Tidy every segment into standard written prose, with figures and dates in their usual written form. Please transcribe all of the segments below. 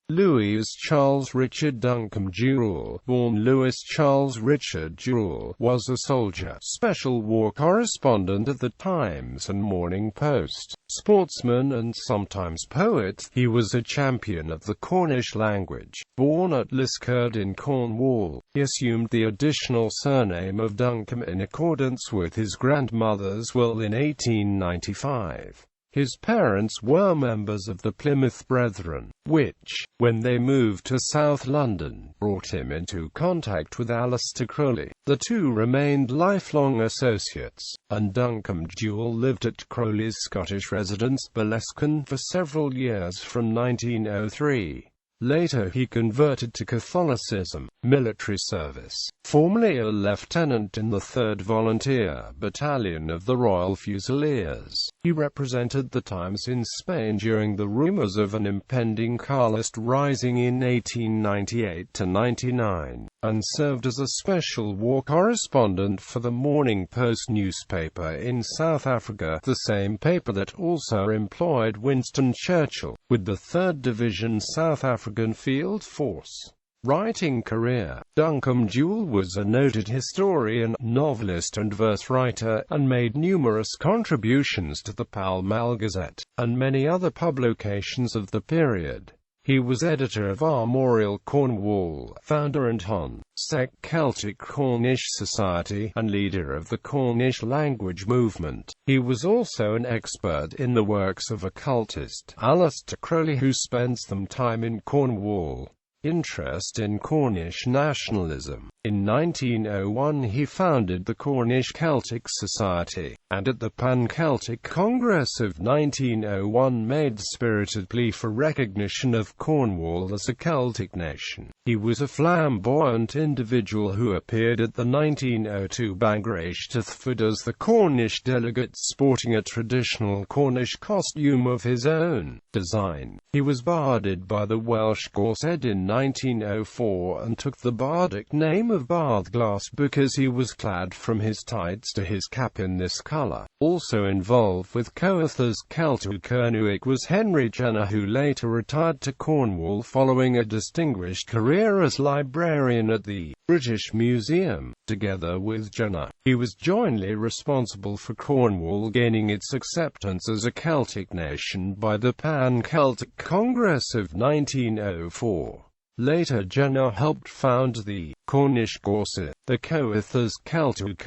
Louis Charles Richard Duncombe-Jewell, born Louis Charles Richard Jewell, was a soldier, special war correspondent at the Times and Morning Post, sportsman and sometimes poet. He was a champion of the Cornish language. Born at Liskeard in Cornwall, he assumed the additional surname of Duncombe in accordance with his grandmother's will in 1895. His parents were members of the Plymouth Brethren, which, when they moved to South London, brought him into contact with Aleister Crowley. The two remained lifelong associates, and Duncombe-Jewell lived at Crowley's Scottish residence, Boleskine, for several years from 1903. Later he converted to Catholicism. Military service. Formerly a lieutenant in the 3rd Volunteer Battalion of the Royal Fusiliers, he represented the Times in Spain during the rumors of an impending Carlist rising in 1898–99, and served as a special war correspondent for the Morning Post newspaper in South Africa, the same paper that also employed Winston Churchill, with the 3rd Division South African Field Force. Writing career. Duncombe-Jewell was a noted historian, novelist and verse writer, and made numerous contributions to the Pall Mall Gazette, and many other publications of the period. He was editor of Armorial Cornwall, founder and Sec Celtic Cornish Society, and leader of the Cornish language movement. He was also an expert in the works of occultist Aleister Crowley, who spent some time in Cornwall. Interest in Cornish nationalism. In 1901 he founded the Cornish Celtic Society, and at the Pan-Celtic Congress of 1901 made spirited plea for recognition of Cornwall as a Celtic nation. He was a flamboyant individual who appeared at the 1902 Bangor Eisteddfod as the Cornish delegate, sporting a traditional Cornish costume of his own design. He was barded by the Welsh Gorsedd in 1904 and took the bardic name of Bardglass because he was clad from his tights to his cap in this colour. Also involved with Coethas Celtic was Henry Jenner, who later retired to Cornwall following a distinguished career as librarian at the British Museum. Together with Jenner, he was jointly responsible for Cornwall gaining its acceptance as a Celtic nation by the Pan-Celtic Congress of 1904. Later Jenner helped found the Cornish Gorsedd. The Coethas Celtic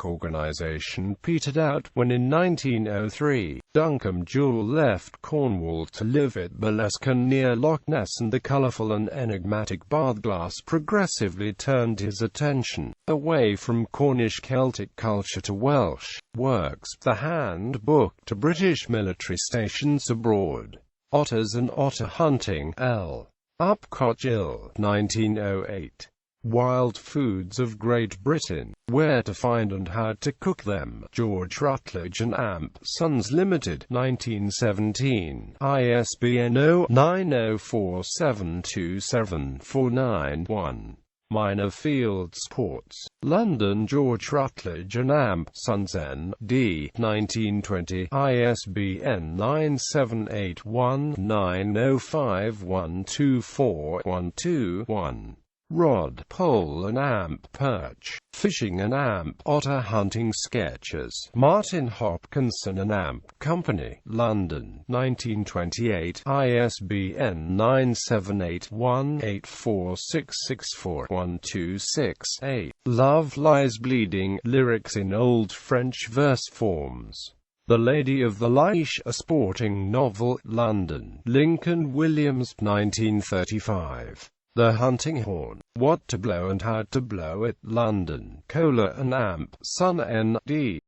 organisation petered out when in 1903, Duncombe-Jewell left Cornwall to live at Boleskine near Loch Ness, and the colourful and enigmatic Bardglass progressively turned his attention away from Cornish Celtic culture to Welsh works, the handbook to British military stations abroad, Otters and Otter Hunting, L. Upcott Ill, 1908. Wild Foods of Great Britain, Where to Find and How to Cook Them, George Routledge and Amp Sons Limited, 1917, ISBN 0-9047274991. Minor Field Sports. London, George Routledge and Amp Sons N.D., 1920, ISBN 9781905124121. Rod, Pole and Amp Perch, Fishing and Amp Otter Hunting Sketches. Martin Hopkinson and Amp Company, London, 1928, ISBN 9781846641268. Love Lies Bleeding, Lyrics in Old French Verse Forms. The Lady of the Leash, a sporting novel, London, Lincoln Williams, 1935. The Hunting Horn, What to Blow and How to Blow It, London, Kohler and Amp, Son N.D.